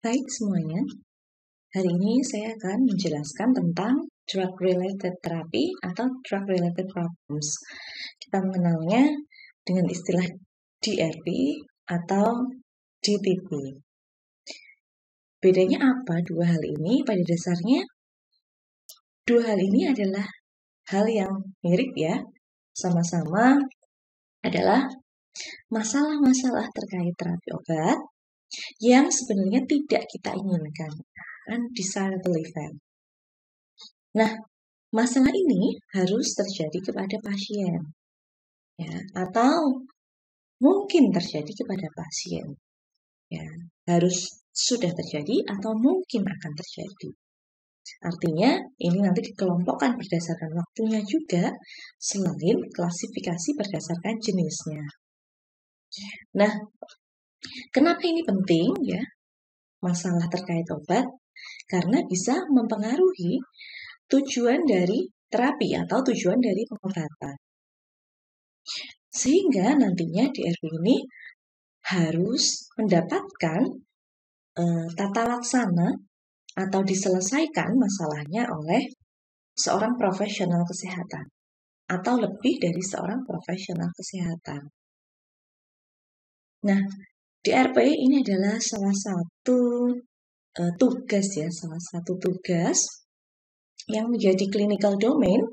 Baik semuanya, hari ini saya akan menjelaskan tentang drug-related therapy atau drug-related problems. Kita mengenalnya dengan istilah DRP atau DTP. Bedanya apa dua hal ini? Pada dasarnya, dua hal ini adalah hal yang mirip ya, sama-sama adalah masalah-masalah terkait terapi obat yang sebenarnya tidak kita inginkan, undesirable event. Nah, masalah ini harus terjadi kepada pasien, ya, atau mungkin terjadi kepada pasien, ya, harus sudah terjadi atau mungkin akan terjadi. Artinya, ini nanti dikelompokkan berdasarkan waktunya juga, selain klasifikasi berdasarkan jenisnya. Nah, kenapa ini penting ya? Masalah terkait obat, karena bisa mempengaruhi tujuan dari terapi atau tujuan dari pengobatan. Sehingga nantinya DRP ini harus mendapatkan tata laksana atau diselesaikan masalahnya oleh seorang profesional kesehatan atau lebih dari seorang profesional kesehatan. Nah, DRP ini adalah salah satu tugas yang menjadi clinical domain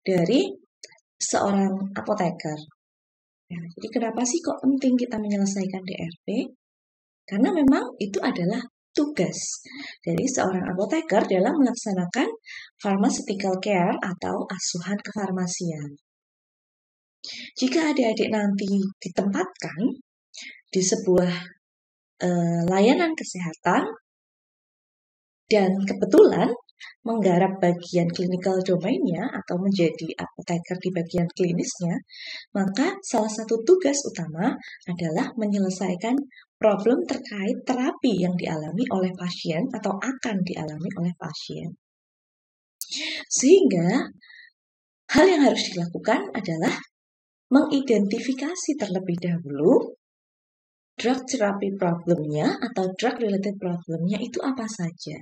dari seorang apoteker. Ya, jadi kenapa sih kok penting kita menyelesaikan DRP? Karena memang itu adalah tugas dari seorang apoteker dalam melaksanakan pharmaceutical care atau asuhan kefarmasian. Jika adik-adik nanti ditempatkan di sebuah layanan kesehatan dan kebetulan menggarap bagian clinical domain-nya atau menjadi apoteker di bagian klinisnya, maka salah satu tugas utama adalah menyelesaikan problem terkait terapi yang dialami oleh pasien atau akan dialami oleh pasien. Sehingga hal yang harus dilakukan adalah mengidentifikasi terlebih dahulu drug therapy problemnya atau drug related problemnya itu apa saja.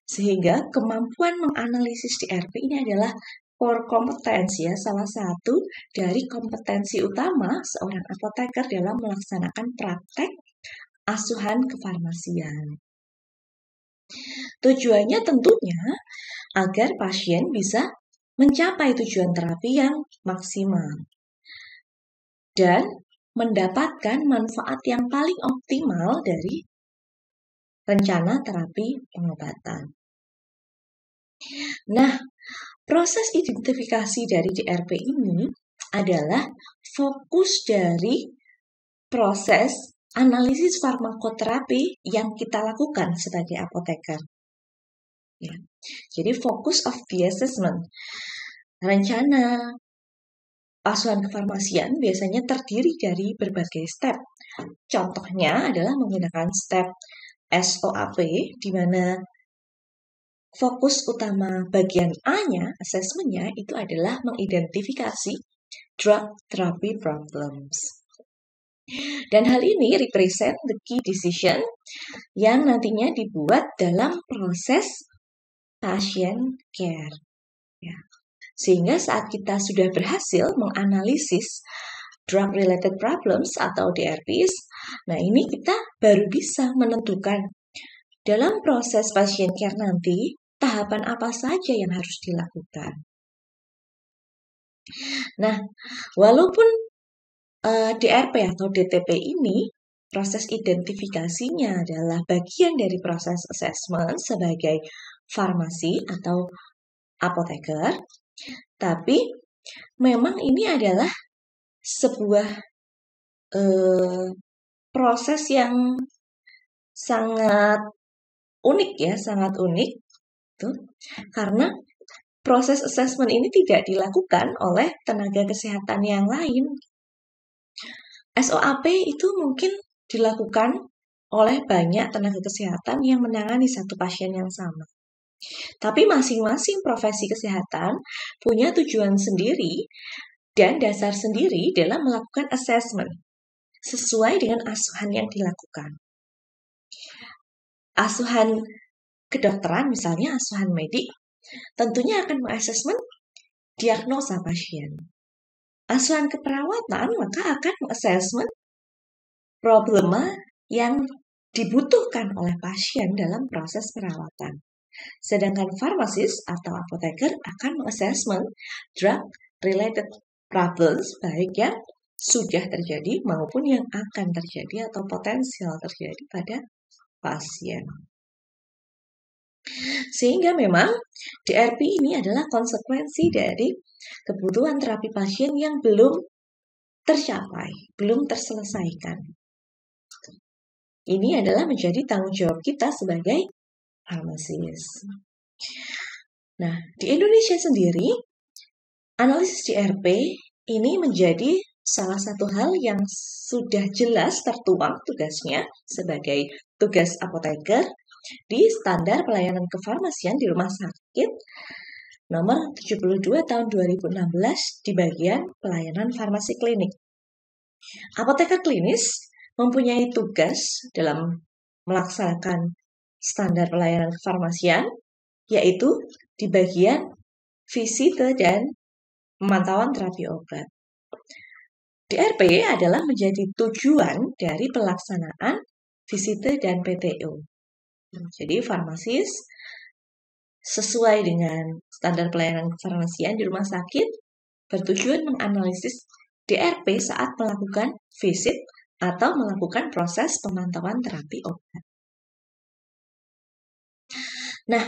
Sehingga kemampuan menganalisis DRP ini adalah core competence ya, salah satu dari kompetensi utama seorang apoteker dalam melaksanakan praktek asuhan kefarmasian. Tujuannya tentunya agar pasien bisa mencapai tujuan terapi yang maksimal dan mendapatkan manfaat yang paling optimal dari rencana terapi pengobatan. Nah, proses identifikasi dari DRP ini adalah fokus dari proses analisis farmakoterapi yang kita lakukan sebagai apoteker. Ya. Jadi fokus of the assessment. Rencana asuhan kefarmasian biasanya terdiri dari berbagai step. Contohnya adalah menggunakan step SOAP, di mana fokus utama bagian A-nya, assessment-nya, itu adalah mengidentifikasi drug therapy problems. Dan hal ini represent the key decision yang nantinya dibuat dalam proses patient care. Ya. Sehingga saat kita sudah berhasil menganalisis drug-related problems atau DRPs, nah ini kita baru bisa menentukan dalam proses patient care nanti, tahapan apa saja yang harus dilakukan. Nah, walaupun DRP atau DTP ini, proses identifikasinya adalah bagian dari proses assessment sebagai farmasi atau apoteker, tapi memang ini adalah sebuah proses yang sangat unik ya, sangat unik tuh, karena proses assessment ini tidak dilakukan oleh tenaga kesehatan yang lain. SOAP itu mungkin dilakukan oleh banyak tenaga kesehatan yang menangani satu pasien yang sama. Tapi masing-masing profesi kesehatan punya tujuan sendiri dan dasar sendiri dalam melakukan assessment sesuai dengan asuhan yang dilakukan. Asuhan kedokteran, misalnya asuhan medik, tentunya akan mengasesmen diagnosa pasien. Asuhan keperawatan maka akan mengasesmen problema yang dibutuhkan oleh pasien dalam proses perawatan. Sedangkan farmasis atau apoteker akan mengasesmen drug-related problems, baik yang sudah terjadi maupun yang akan terjadi atau potensial terjadi pada pasien. Sehingga memang DRP ini adalah konsekuensi dari kebutuhan terapi pasien yang belum tercapai, belum terselesaikan. Ini adalah menjadi tanggung jawab kita sebagai farmasis. Nah, di Indonesia sendiri, analisis DRP ini menjadi salah satu hal yang sudah jelas tertuang tugasnya sebagai tugas apoteker di Standar Pelayanan Kefarmasian di Rumah Sakit nomor 72 tahun 2016 di bagian pelayanan farmasi klinik. Apoteker klinis mempunyai tugas dalam melaksanakan standar pelayanan kefarmasian, yaitu di bagian visite dan pemantauan terapi obat. DRP adalah menjadi tujuan dari pelaksanaan visite dan PTO. Jadi farmasis sesuai dengan standar pelayanan kefarmasian di rumah sakit bertujuan menganalisis DRP saat melakukan visit atau melakukan proses pemantauan terapi obat. Nah,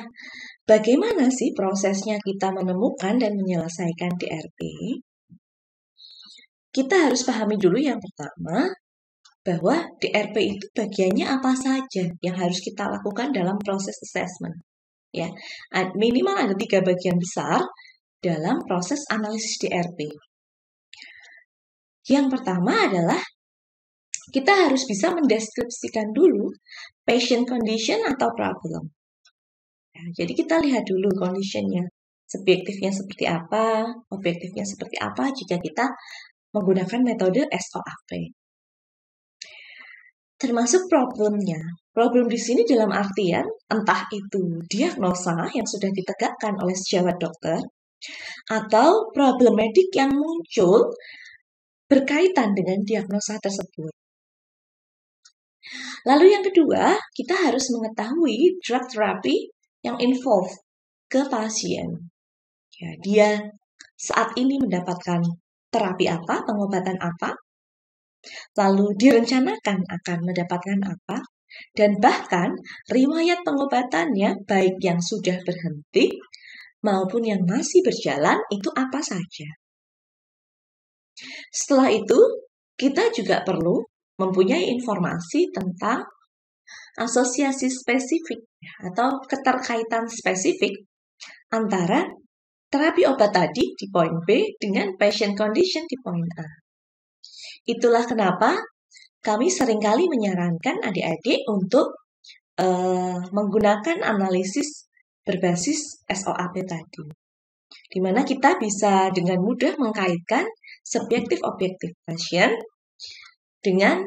bagaimana sih prosesnya kita menemukan dan menyelesaikan DRP? Kita harus pahami dulu yang pertama, bahwa DRP itu bagiannya apa saja yang harus kita lakukan dalam proses assessment. Ya, minimal ada 3 bagian besar dalam proses analisis DRP. Yang pertama adalah kita harus bisa mendeskripsikan dulu patient condition atau problem. Ya, jadi kita lihat dulu conditionnya, subjektifnya seperti apa, objektifnya seperti apa jika kita menggunakan metode SOAP. Termasuk problemnya. Problem di sini dalam artian entah itu diagnosa yang sudah ditegakkan oleh sejawat dokter atau problem medik yang muncul berkaitan dengan diagnosa tersebut. Lalu yang kedua, kita harus mengetahui drug therapy yang involve ke pasien. Ya, dia saat ini mendapatkan terapi apa, pengobatan apa, lalu direncanakan akan mendapatkan apa, dan bahkan riwayat pengobatannya baik yang sudah berhenti maupun yang masih berjalan itu apa saja. Setelah itu, kita juga perlu mempunyai informasi tentang asosiasi spesifik atau keterkaitan spesifik antara terapi obat tadi di poin B dengan patient condition di poin A. Itulah kenapa kami seringkali menyarankan adik-adik untuk menggunakan analisis berbasis SOAP tadi, di mana kita bisa dengan mudah mengkaitkan subjektif-objektif pasien dengan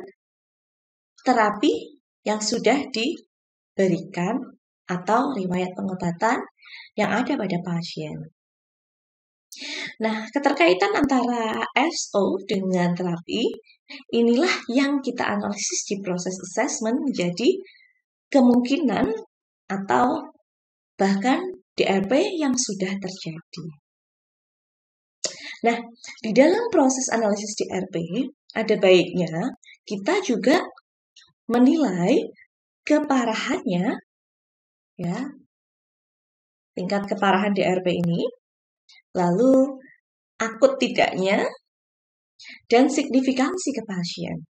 terapi yang sudah diberikan atau riwayat pengobatan yang ada pada pasien. Nah, keterkaitan antara SO dengan terapi, inilah yang kita analisis di proses assessment menjadi kemungkinan atau bahkan DRP yang sudah terjadi. Nah, di dalam proses analisis DRP, ada baiknya kita juga menilai keparahannya, ya, tingkat keparahan DRP ini, lalu akut tidaknya, dan signifikansi ke pasien.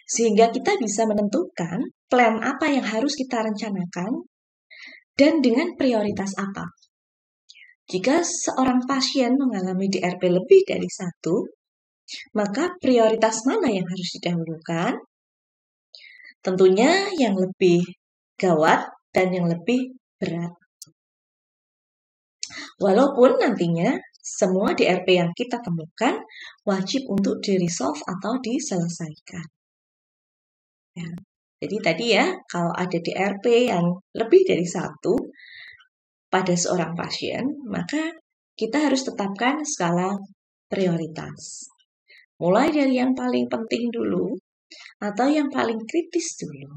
Sehingga kita bisa menentukan plan apa yang harus kita rencanakan dan dengan prioritas apa. Jika seorang pasien mengalami DRP lebih dari 1, maka prioritas mana yang harus didahulukan? Tentunya yang lebih gawat dan yang lebih berat. Walaupun nantinya semua DRP yang kita temukan wajib untuk di-resolve atau diselesaikan. Ya. Jadi tadi ya, kalau ada DRP yang lebih dari satu pada seorang pasien, maka kita harus tetapkan skala prioritas. Mulai dari yang paling penting dulu, atau yang paling kritis dulu.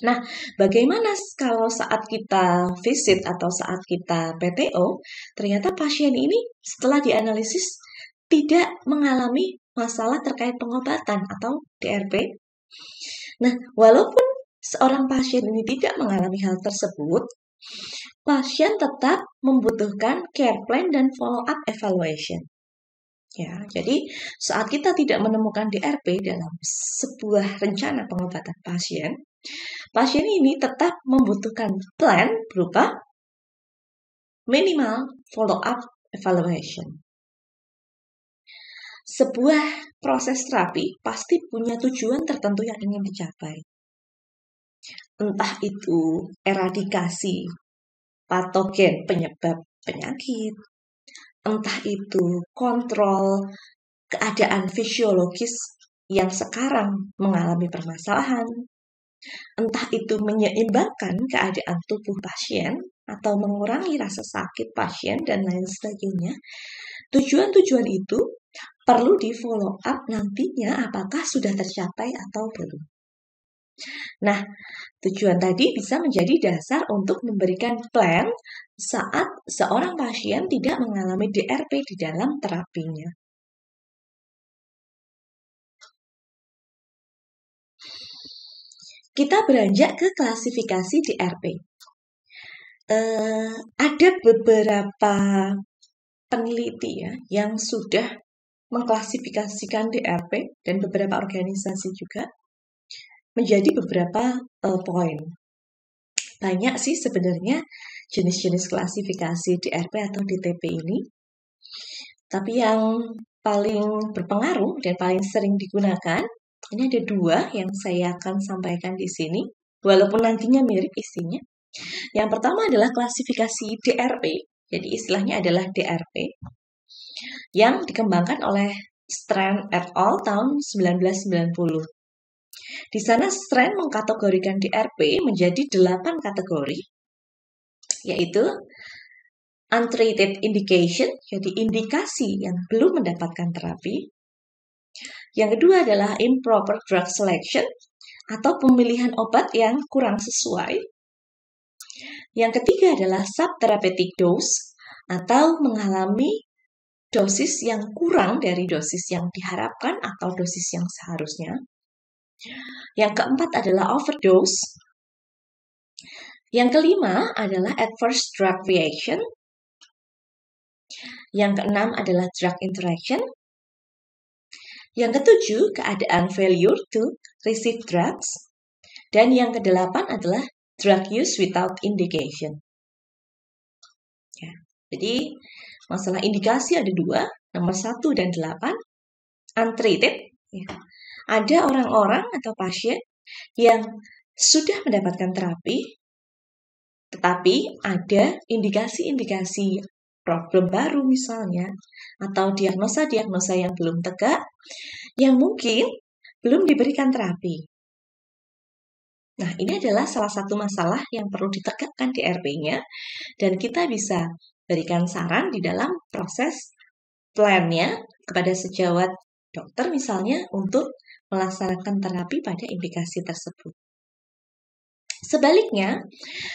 Nah, bagaimana kalau saat kita visit atau saat kita PTO, ternyata pasien ini setelah dianalisis tidak mengalami masalah terkait pengobatan atau DRP. Nah, walaupun seorang pasien ini tidak mengalami hal tersebut, pasien tetap membutuhkan care plan dan follow-up evaluation. Ya, jadi saat kita tidak menemukan DRP dalam sebuah rencana pengobatan pasien, pasien ini tetap membutuhkan plan berupa minimal follow-up evaluation. Sebuah proses terapi pasti punya tujuan tertentu yang ingin dicapai. Entah itu eradikasi patogen penyebab penyakit, entah itu kontrol keadaan fisiologis yang sekarang mengalami permasalahan, entah itu menyeimbangkan keadaan tubuh pasien atau mengurangi rasa sakit pasien dan lain sebagainya. Tujuan-tujuan itu perlu di follow up nantinya apakah sudah tercapai atau belum. Nah, tujuan tadi bisa menjadi dasar untuk memberikan plan saat seorang pasien tidak mengalami DRP di dalam terapinya. Kita beranjak ke klasifikasi DRP. Ada beberapa peneliti ya yang sudah mengklasifikasikan DRP dan beberapa organisasi juga menjadi beberapa poin. Banyak sih sebenarnya jenis-jenis klasifikasi DRP atau DTP ini. Tapi yang paling berpengaruh dan paling sering digunakan, ini ada dua yang saya akan sampaikan di sini, walaupun nantinya mirip isinya. Yang pertama adalah klasifikasi DRP, jadi istilahnya adalah DRP, yang dikembangkan oleh Strand et al. Tahun 1990. Di sana Strand mengkategorikan DRP menjadi 8 kategori, yaitu untreated indication, jadi indikasi yang belum mendapatkan terapi. Yang kedua adalah improper drug selection, atau pemilihan obat yang kurang sesuai. Yang ketiga adalah subtherapeutic dose, atau mengalami dosis yang kurang dari dosis yang diharapkan atau dosis yang seharusnya. Yang keempat adalah overdose. Yang kelima adalah adverse drug reaction. Yang keenam adalah drug interaction. Yang ketujuh, keadaan failure to receive drugs. Dan yang kedelapan adalah drug use without indication. Ya, jadi masalah indikasi ada dua, nomor 1 dan 8, untreated. Ya. Ada orang-orang atau pasien yang sudah mendapatkan terapi, tetapi ada indikasi-indikasi problem baru misalnya, atau diagnosa-diagnosa yang belum tegak, yang mungkin belum diberikan terapi. Nah, ini adalah salah satu masalah yang perlu ditegakkan DRP-nya, dan kita bisa berikan saran di dalam proses plan-nya kepada sejawat dokter misalnya untuk melaksanakan terapi pada indikasi tersebut. Sebaliknya,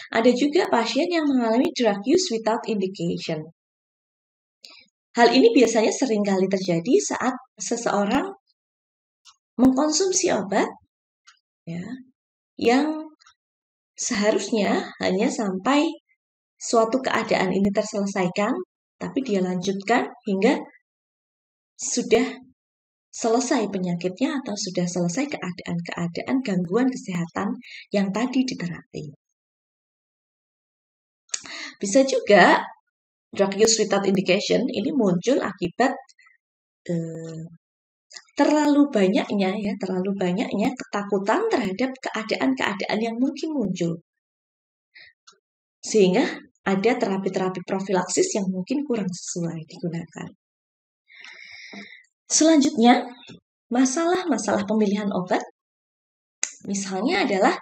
ada juga pasien yang mengalami drug use without indication. Hal ini biasanya seringkali terjadi saat seseorang mengkonsumsi obat ya, yang seharusnya hanya sampai suatu keadaan ini terselesaikan, tapi dia lanjutkan hingga sudah selesai penyakitnya atau sudah selesai keadaan-keadaan gangguan kesehatan yang tadi diterapi. Bisa juga drug use without indication ini muncul akibat terlalu banyaknya ketakutan terhadap keadaan-keadaan yang mungkin muncul. Sehingga ada terapi-terapi profilaksis yang mungkin kurang sesuai digunakan. Selanjutnya, masalah-masalah pemilihan obat Misalnya adalah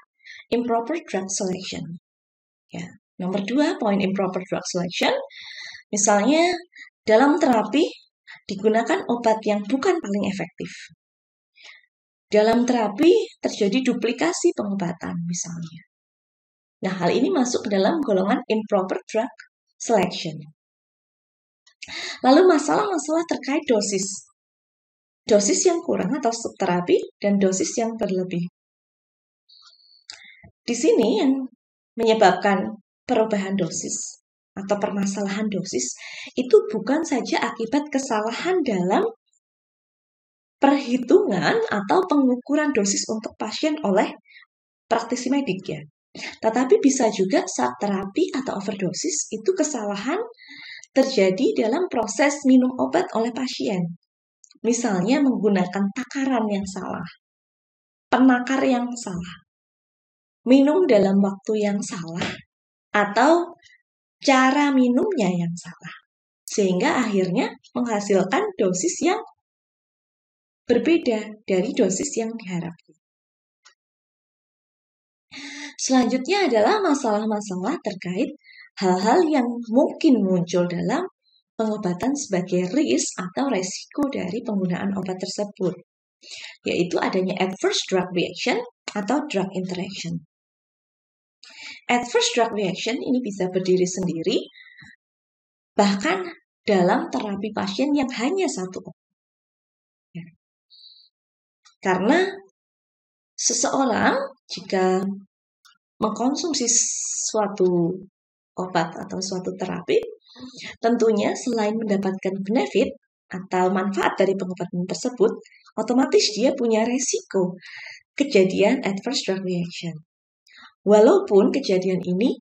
improper drug selection. Ya, nomor 2, poin improper drug selection. Misalnya dalam terapi digunakan obat yang bukan paling efektif. Dalam terapi terjadi duplikasi pengobatan misalnya. Nah, hal ini masuk ke dalam golongan improper drug selection. Lalu masalah-masalah terkait dosis. Dosis yang kurang atau subterapi dan dosis yang berlebih. Di sini yang menyebabkan perubahan dosis atau permasalahan dosis itu bukan saja akibat kesalahan dalam perhitungan atau pengukuran dosis untuk pasien oleh praktisi medik ya. Tetapi bisa juga saat terapi atau overdosis itu kesalahan terjadi dalam proses minum obat oleh pasien. Misalnya menggunakan takaran yang salah, penakar yang salah, minum dalam waktu yang salah, atau cara minumnya yang salah. Sehingga akhirnya menghasilkan dosis yang berbeda dari dosis yang diharapkan. Selanjutnya adalah masalah-masalah terkait hal-hal yang mungkin muncul dalam pengobatan sebagai risk atau resiko dari penggunaan obat tersebut, yaitu adanya adverse drug reaction atau drug interaction. Adverse drug reaction ini bisa berdiri sendiri, bahkan dalam terapi pasien yang hanya satu obat. Karena seseorang jika mengkonsumsi suatu obat atau suatu terapi, tentunya selain mendapatkan benefit atau manfaat dari pengobatan tersebut, otomatis dia punya resiko kejadian adverse drug reaction. Walaupun kejadian ini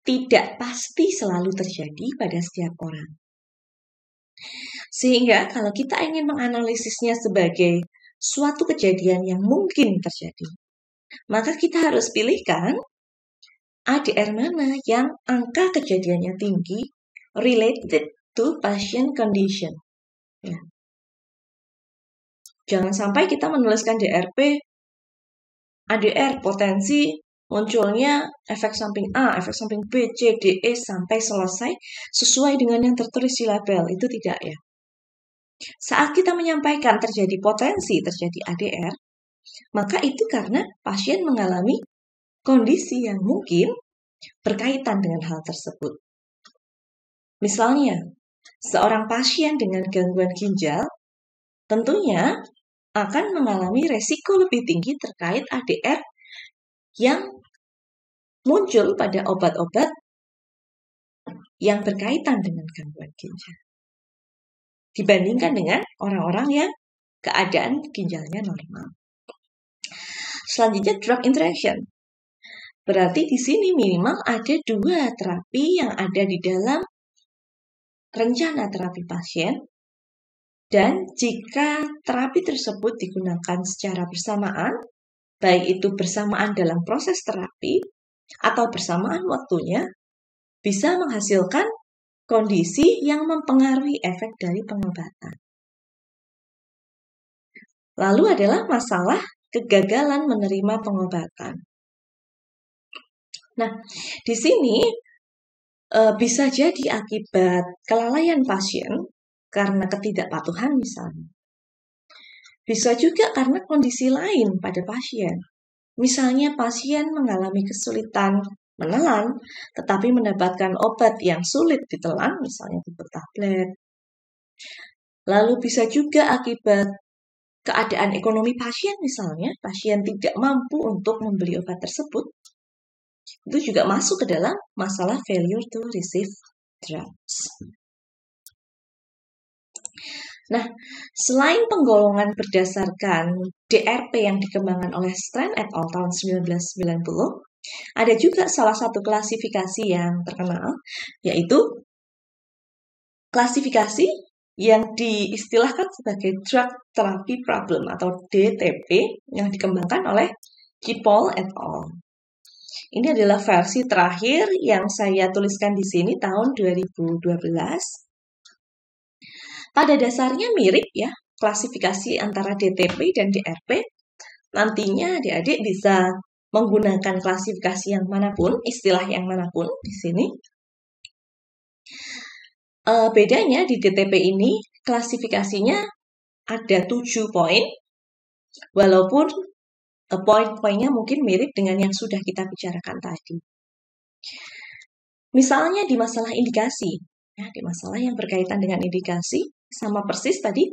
tidak pasti selalu terjadi pada setiap orang. Sehingga kalau kita ingin menganalisisnya sebagai suatu kejadian yang mungkin terjadi, maka kita harus pilihkan ADR mana yang angka kejadiannya tinggi related to patient condition. Ya. Jangan sampai kita menuliskan DRP, ADR potensi munculnya efek samping A, efek samping B, C, D, E sampai selesai sesuai dengan yang tertulis di label. Itu tidak ya. Saat kita menyampaikan terjadi potensi terjadi ADR, maka itu karena pasien mengalami kondisi yang mungkin berkaitan dengan hal tersebut. Misalnya, seorang pasien dengan gangguan ginjal tentunya akan mengalami resiko lebih tinggi terkait ADR yang muncul pada obat-obat yang berkaitan dengan gangguan ginjal dibandingkan dengan orang-orang yang keadaan ginjalnya normal. Selanjutnya, drug interaction. Berarti di sini minimal ada 2 terapi yang ada di dalam rencana terapi pasien, dan jika terapi tersebut digunakan secara bersamaan, baik itu bersamaan dalam proses terapi atau bersamaan waktunya, bisa menghasilkan kondisi yang mempengaruhi efek dari pengobatan. Lalu adalah masalah kegagalan menerima pengobatan. Nah, di sini bisa jadi akibat kelalaian pasien karena ketidakpatuhan misalnya. Bisa juga karena kondisi lain pada pasien. Misalnya pasien mengalami kesulitan menelan, tetapi mendapatkan obat yang sulit ditelan, misalnya tipe tablet. Lalu bisa juga akibat keadaan ekonomi pasien misalnya, pasien tidak mampu untuk membeli obat tersebut. Itu juga masuk ke dalam masalah failure to receive drugs. Nah, selain penggolongan berdasarkan DRP yang dikembangkan oleh Strand et al. Tahun 1990, ada juga salah satu klasifikasi yang terkenal, yaitu klasifikasi yang diistilahkan sebagai Drug Therapy Problem atau DTP yang dikembangkan oleh Cipoll et al. Ini adalah versi terakhir yang saya tuliskan di sini tahun 2012. Pada dasarnya mirip ya, klasifikasi antara DTP dan DRP, nantinya adik-adik bisa menggunakan klasifikasi yang manapun, istilah yang manapun di sini. Bedanya di DTP ini klasifikasinya ada 7 poin, walaupun poin-poinnya mungkin mirip dengan yang sudah kita bicarakan tadi. Misalnya di masalah indikasi, ya, di masalah yang berkaitan dengan indikasi, sama persis tadi,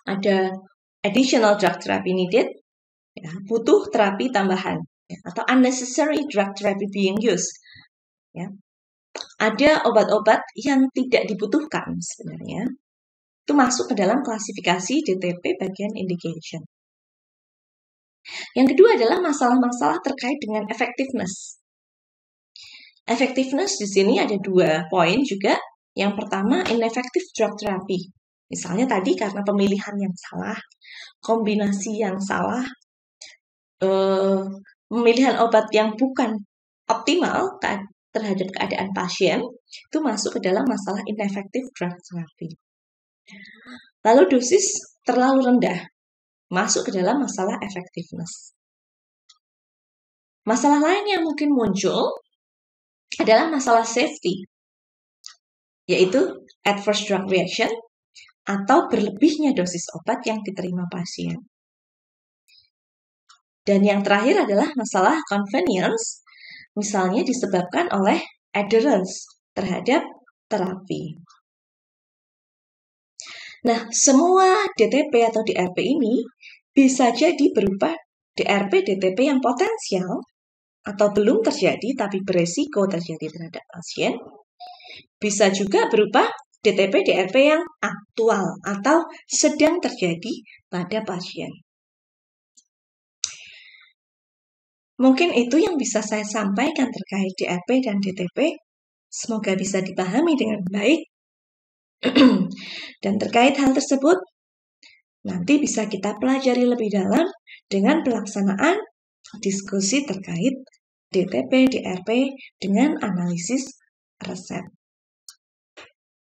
ada additional drug therapy needed, ya, butuh terapi tambahan, ya, atau unnecessary drug therapy being used. Ya. Ada obat-obat yang tidak dibutuhkan sebenarnya, itu masuk ke dalam klasifikasi DTP bagian indication. Yang kedua adalah masalah-masalah terkait dengan effectiveness. Effectiveness di sini ada 2 poin juga. Yang pertama, ineffective drug therapy. Misalnya tadi karena pemilihan yang salah, kombinasi yang salah, pemilihan obat yang bukan optimal terhadap keadaan pasien, itu masuk ke dalam masalah ineffective drug therapy. Lalu dosis terlalu rendah, masuk ke dalam masalah effectiveness. Masalah lain yang mungkin muncul adalah masalah safety, yaitu adverse drug reaction atau berlebihnya dosis obat yang diterima pasien. Dan yang terakhir adalah masalah convenience, misalnya disebabkan oleh adherence terhadap terapi. Nah, semua DTP atau DRP ini bisa jadi berupa DRP-DTP yang potensial atau belum terjadi tapi beresiko terjadi terhadap pasien. Bisa juga berupa DTP-DRP yang aktual atau sedang terjadi pada pasien. Mungkin itu yang bisa saya sampaikan terkait DRP dan DTP. Semoga bisa dipahami dengan baik. Dan terkait hal tersebut, nanti bisa kita pelajari lebih dalam dengan pelaksanaan diskusi terkait DTP, DRP dengan analisis resep.